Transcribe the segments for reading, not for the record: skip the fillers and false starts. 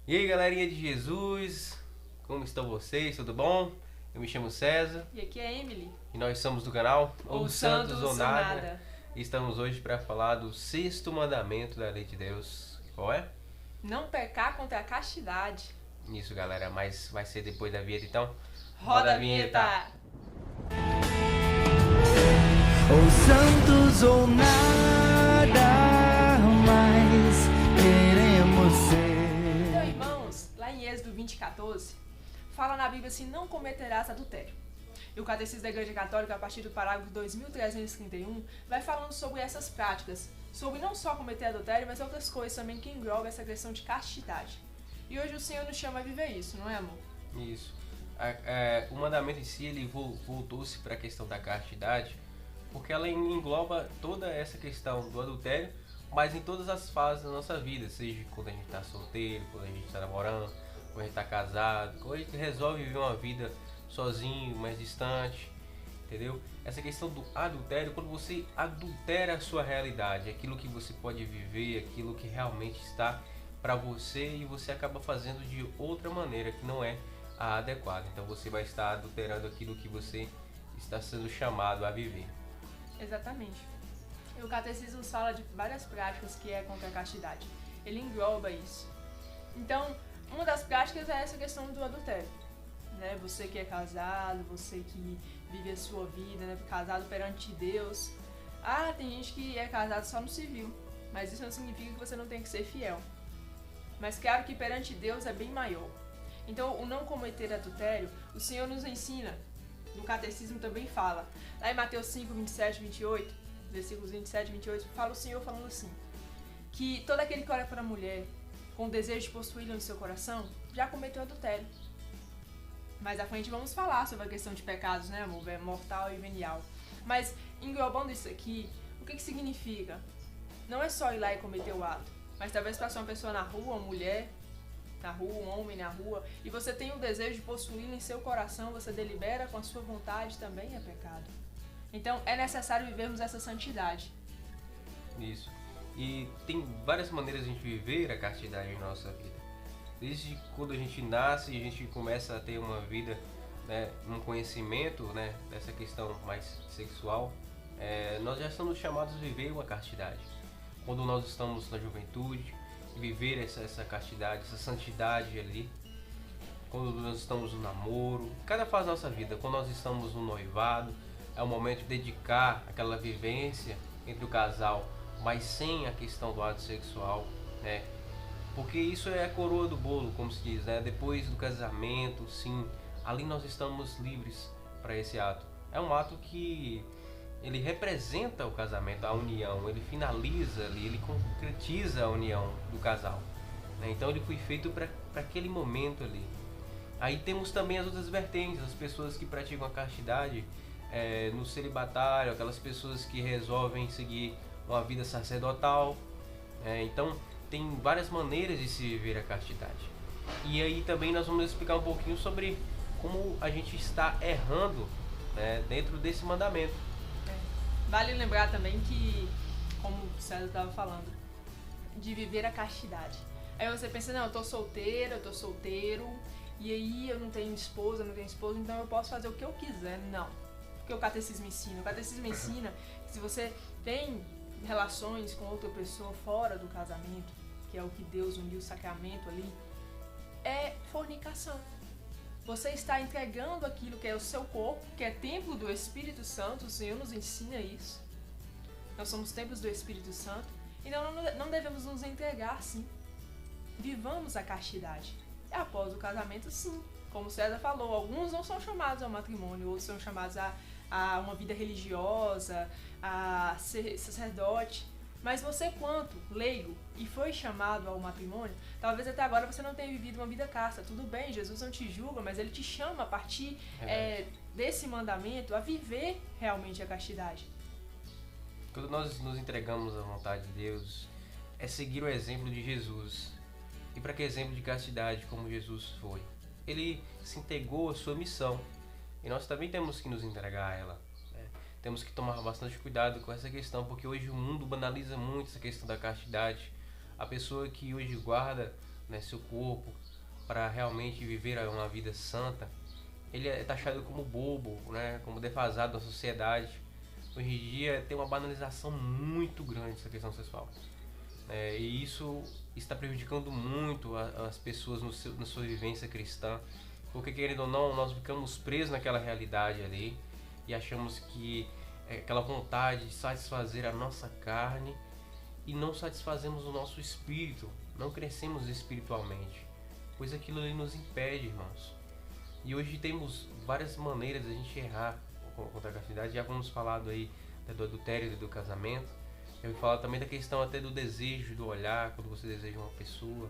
E aí, galerinha de Jesus, como estão vocês? Tudo bom? Eu me chamo César E aqui é Emily. e nós somos do canal Ou Santos ou Nada. E estamos hoje para falar do sexto mandamento da lei de Deus. Qual é? Não pecar contra a castidade. Isso, galera, mas vai ser depois da vinheta, então. Roda a vinheta! Ou santos ou nada mais queremos ser. Então, irmãos, lá em Êxodo 20:14, fala na Bíblia assim: não cometerás adultério. E o Catecismo da Igreja Católica, a partir do parágrafo 2331, vai falando sobre essas práticas, sobre não só cometer adultério, mas outras coisas também que englobam essa questão de castidade. E hoje o Senhor nos chama a viver isso, não é, amor? Isso. O mandamento em si, ele voltou-se para a questão da castidade, porque ela engloba toda essa questão do adultério, mas em todas as fases da nossa vida, seja quando a gente está solteiro, quando a gente está namorando, quando a gente está casado, quando a gente resolve viver uma vida sozinho, mais distante, entendeu? Essa questão do adultério, quando você adultera a sua realidade, aquilo que você pode viver, aquilo que realmente está para você, e você acaba fazendo de outra maneira que não é a adequada. Então você vai estar adulterando aquilo que você está sendo chamado a viver. Exatamente. E o Catecismo fala de várias práticas que é contra a castidade. Ele engloba isso. Então, uma das práticas é essa questão do adultério. Né? Você que é casado, você que vive a sua vida, né? Casado perante Deus. Ah, tem gente que é casado só no civil, mas isso não significa que você não tem que ser fiel. Mas claro que perante Deus é bem maior. Então, o não cometer adultério, o Senhor nos ensina. No Catecismo também fala. Lá em Mateus 5, 27 e 28, versículos 27 e 28, fala o Senhor falando assim: que todo aquele que olha para a mulher com o desejo de possuí-la em seu coração, já cometeu adultério. Mais à frente vamos falar sobre a questão de pecados, né, amor? Mortal e venial. Mas, englobando isso aqui, o que significa? Não é só ir lá e cometer o ato, mas talvez passar uma pessoa na rua, uma mulher na rua, um homem na rua, e você tem o desejo de possuí-lo em seu coração, você delibera com a sua vontade, também é pecado. Então, é necessário vivermos essa santidade. Isso. E tem várias maneiras de a gente viver a castidade na nossa vida. Desde quando a gente nasce e a gente começa a ter uma vida, né, um conhecimento, né, dessa questão mais sexual, nós já estamos chamados a viver uma castidade. Quando nós estamos na juventude, viver essa castidade, essa santidade ali. Quando nós estamos no namoro, cada fase da nossa vida, quando nós estamos no noivado, é o momento de dedicar aquela vivência entre o casal, mas sem a questão do ato sexual, né? Porque isso é a coroa do bolo, como se diz, né? Depois do casamento, sim, ali nós estamos livres para esse ato. É um ato que ele representa o casamento, a união, ele finaliza ali, ele concretiza a união do casal, né? Então ele foi feito para aquele momento ali. Aí temos também as outras vertentes, as pessoas que praticam a castidade no celibatário, aquelas pessoas que resolvem seguir uma vida sacerdotal, então tem várias maneiras de se viver a castidade. E aí também nós vamos explicar um pouquinho sobre como a gente está errando, né, dentro desse mandamento. Vale lembrar também que, como o César estava falando, de viver a castidade. Aí você pensa, não, eu tô solteira, eu tô solteiro, e aí eu não tenho esposa, então eu posso fazer o que eu quiser. Não. Porque o catecismo ensina. O catecismo ensina que se você tem relações com outra pessoa fora do casamento, que é o que Deus uniu, o sacramento ali, é fornicação. Você está entregando aquilo que é o seu corpo, que é templo do Espírito Santo. O Senhor nos ensina isso. Nós somos templos do Espírito Santo. Então não devemos nos entregar assim. Vivamos a castidade. E após o casamento, sim. Como o César falou, alguns não são chamados ao matrimônio, outros são chamados a uma vida religiosa, a ser sacerdote. Mas você, quanto leigo e foi chamado ao matrimônio, talvez até agora você não tenha vivido uma vida casta. Tudo bem, Jesus não te julga, mas Ele te chama a partir desse mandamento a viver realmente a castidade. Quando nós nos entregamos à vontade de Deus, é seguir o exemplo de Jesus. E para que exemplo de castidade como Jesus foi? Ele se entregou à sua missão. E nós também temos que nos entregar a ela. Temos que tomar bastante cuidado com essa questão, porque hoje o mundo banaliza muito essa questão da castidade. A pessoa que hoje guarda né, seu corpo, para realmente viver uma vida santa, ele é taxado como bobo, né, como defasado da sociedade. Hoje em dia tem uma banalização muito grande dessa questão sexual. E isso está prejudicando muito as pessoas na sua vivência cristã, porque querendo ou não, nós ficamos presos naquela realidade ali e achamos que aquela vontade de satisfazer a nossa carne e não satisfazemos o nosso espírito, não crescemos espiritualmente, pois aquilo ali nos impede, irmãos. E hoje temos várias maneiras de a gente errar contra a castidade. Já vamos falado aí do adultério e do casamento. Eu vou falar também da questão até do desejo, do olhar, quando você deseja uma pessoa,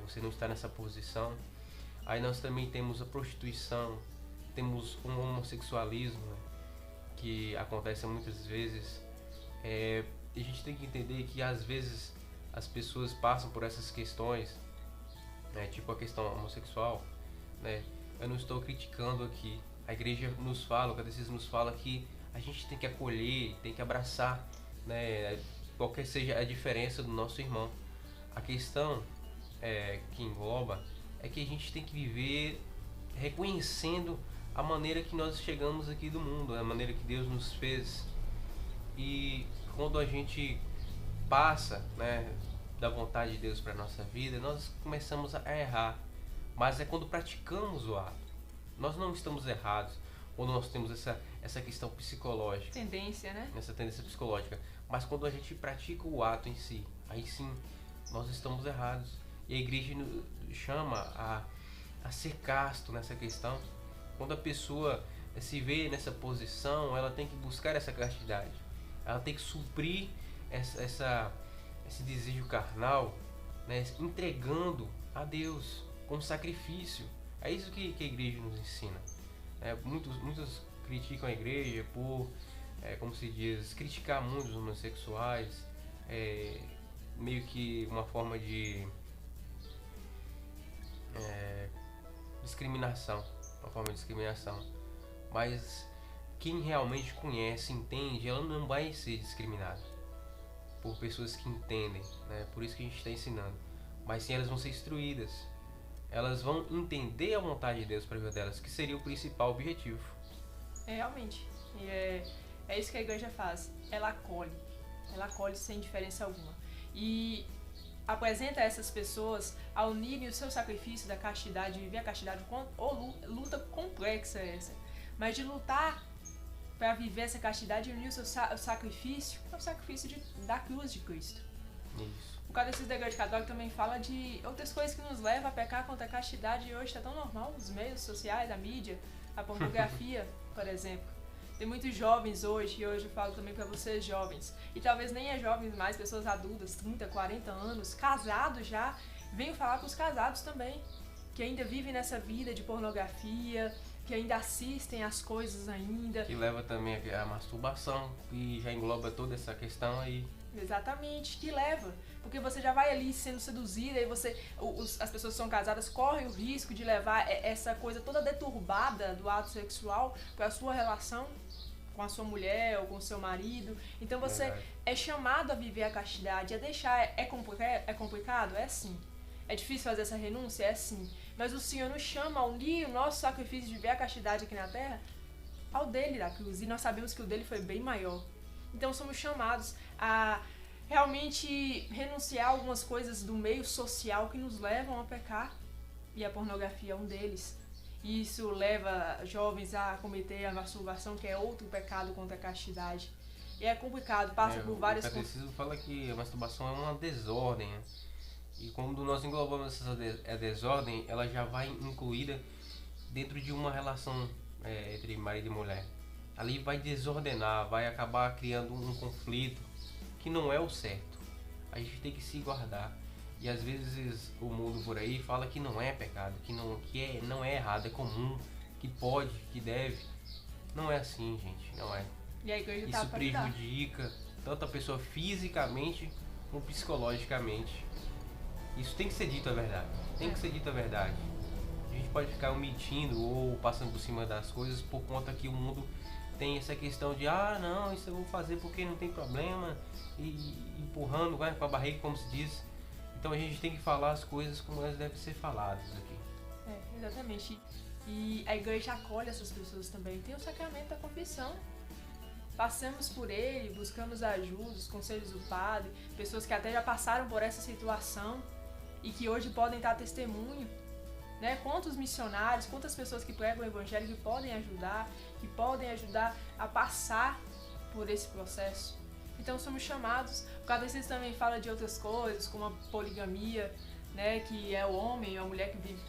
você não está nessa posição. Aí nós também temos a prostituição, temos o homossexualismo, né, que acontece muitas vezes. E a gente tem que entender que às vezes as pessoas passam por essas questões, né, tipo a questão homossexual, né. Eu não estou criticando aqui. A igreja nos fala, o catecismo nos fala que a gente tem que acolher, tem que abraçar, né, qualquer seja a diferença do nosso irmão. A questão que engloba é que a gente tem que viver reconhecendo a maneira que nós chegamos aqui do mundo, a maneira que Deus nos fez. E quando a gente passa, né, da vontade de Deus para a nossa vida, nós começamos a errar. Mas é quando praticamos o ato. Nós não estamos errados quando nós temos essa questão psicológica. Tendência, né? Essa tendência psicológica. Mas quando a gente pratica o ato em si, aí sim, nós estamos errados. E a igreja nos chama a ser casto nessa questão. Quando a pessoa se vê nessa posição, ela tem que buscar essa castidade. Ela tem que suprir esse desejo carnal, né, entregando a Deus como sacrifício. É isso que a igreja nos ensina. Muitos criticam a igreja por, como se diz, criticar muito os homossexuais, meio que uma forma de discriminação, mas quem realmente conhece, entende, ela não vai ser discriminada por pessoas que entendem, né? Por isso que a gente está ensinando, mas sim elas vão ser instruídas, elas vão entender a vontade de Deus para a vida delas, que seria o principal objetivo. Realmente, e é isso que a igreja faz, ela acolhe sem diferença alguma, e apresenta a essas pessoas a unirem o seu sacrifício da castidade, viver a castidade, ou luta complexa essa, mas de lutar para viver essa castidade e unir o seu sacrifício, é o sacrifício da cruz de Cristo. Isso. O Catecismo da Igreja Católica também fala de outras coisas que nos levam a pecar contra a castidade, e hoje está tão normal, os meios sociais, a mídia, a pornografia, por exemplo. Tem muitos jovens hoje, e hoje eu falo também para vocês jovens, e talvez nem jovens mais, pessoas adultas, 30, 40 anos, casados já, venho falar com os casados também, que ainda vivem nessa vida de pornografia, que ainda assistem às coisas ainda. Que leva também a masturbação, e já engloba toda essa questão aí. Exatamente, que leva, porque você já vai ali sendo seduzida e as pessoas que são casadas correm o risco de levar essa coisa toda deturbada do ato sexual para a sua relação com a sua mulher ou com o seu marido. Então você é chamado a viver a castidade, a deixar. É complicado? É sim. É difícil fazer essa renúncia? É sim. Mas o Senhor nos chama a unir o nosso sacrifício de viver a castidade aqui na terra ao dele da cruz, e nós sabemos que o dele foi bem maior. Então somos chamados a realmente renunciar a algumas coisas do meio social que nos levam a pecar, e a pornografia é um deles. E isso leva jovens a cometer a masturbação, que é outro pecado contra a castidade. E é complicado, passa por várias coisas. O catecismo fala que a masturbação é uma desordem, né? E quando nós englobamos essa desordem, ela já vai incluída dentro de uma relação entre marido e mulher. Ali vai desordenar, vai acabar criando um conflito que não é o certo. A gente tem que se guardar. E às vezes o mundo por aí fala que não é pecado, que não é errado, é comum, que pode, que deve. Não é assim, gente, não é. E a igreja Isso prejudica tanto a pessoa fisicamente como psicologicamente. Isso tem que ser dito a verdade. Tem que ser dito a verdade. A gente pode ficar omitindo ou passando por cima das coisas por conta que o mundo tem essa questão de não, isso eu vou fazer porque não tem problema, e empurrando com a barriga, como se diz. Então a gente tem que falar as coisas como elas devem ser faladas aqui. Exatamente. E a igreja acolhe essas pessoas também. Tem o sacramento da confissão. Passamos por ele, buscamos ajuda, os conselhos do padre, pessoas que até já passaram por essa situação e que hoje podem dar testemunho, né? Quantos missionários, quantas pessoas que pregam o evangelho que podem ajudar a passar por esse processo. Então somos chamados. O catecismo também fala de outras coisas, como a poligamia, né? Que é o homem e a mulher que vive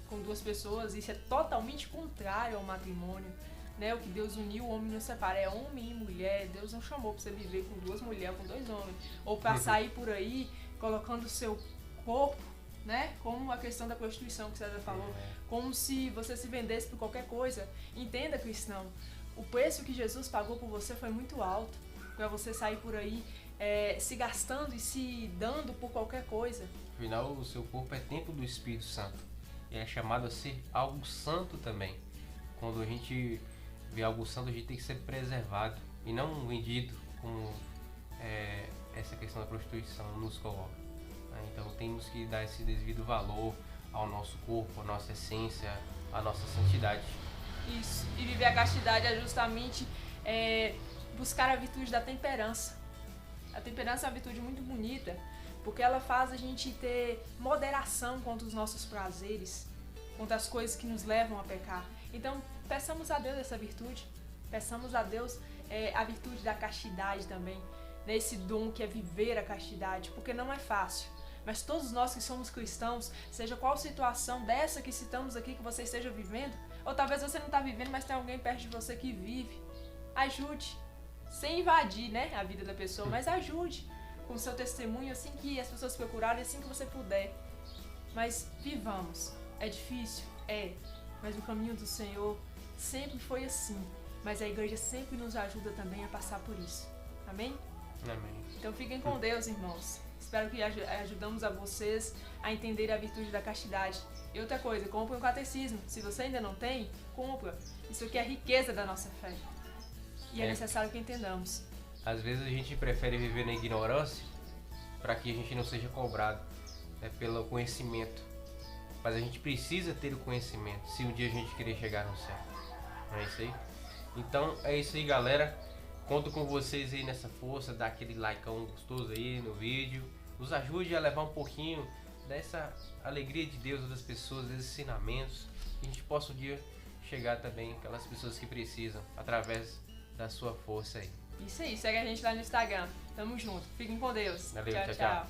com duas pessoas. Isso é totalmente contrário ao matrimônio. Né, o que Deus uniu, o homem não separa, é homem e mulher. Deus não chamou para você viver com duas mulheres, com dois homens, ou para sair por aí colocando o seu corpo, né, como a questão da prostituição que César falou, como se você se vendesse por qualquer coisa. Entenda, cristão, o preço que Jesus pagou por você foi muito alto para você sair por aí se gastando e se dando por qualquer coisa. Afinal, o seu corpo é templo do Espírito Santo e é chamado a ser algo santo também. Quando a gente vê algo santo, a gente tem que ser preservado e não vendido, como essa questão da prostituição nos coloca. Então temos que dar esse devido valor ao nosso corpo, à nossa essência, à nossa santidade. Isso, e viver a castidade é justamente buscar a virtude da temperança. A temperança é uma virtude muito bonita, porque ela faz a gente ter moderação contra os nossos prazeres, contra as coisas que nos levam a pecar. Então, peçamos a Deus essa virtude, peçamos a Deus a virtude da castidade também, né? Esse dom que é viver a castidade, porque não é fácil, mas todos nós que somos cristãos, seja qual situação dessa que citamos aqui que você esteja vivendo, ou talvez você não está vivendo, mas tem alguém perto de você que vive, ajude, sem invadir, né, a vida da pessoa, mas ajude com o seu testemunho assim que as pessoas procurarem, assim que você puder. Mas vivamos, é difícil? Mas o caminho do Senhor sempre foi assim. Mas a igreja sempre nos ajuda também a passar por isso. Amém? Amém. Então fiquem com Deus, irmãos. Espero que ajudamos a vocês a entender a virtude da castidade. E outra coisa, compre um catecismo. Se você ainda não tem, compra. Isso aqui é a riqueza da nossa fé. E é necessário que entendamos. Às vezes a gente prefere viver na ignorância para que a gente não seja cobrado pelo conhecimento. Mas a gente precisa ter o conhecimento se um dia a gente querer chegar no céu. Não é isso aí? Então é isso aí, galera. Conto com vocês aí nessa força. Dá aquele likeão gostoso aí no vídeo. Nos ajude a levar um pouquinho dessa alegria de Deus das pessoas, desses ensinamentos. Que a gente possa um dia chegar também aquelas pessoas que precisam através da sua força aí. Isso aí, segue a gente lá no Instagram. Tamo junto. Fiquem com Deus. Valeu, tchau.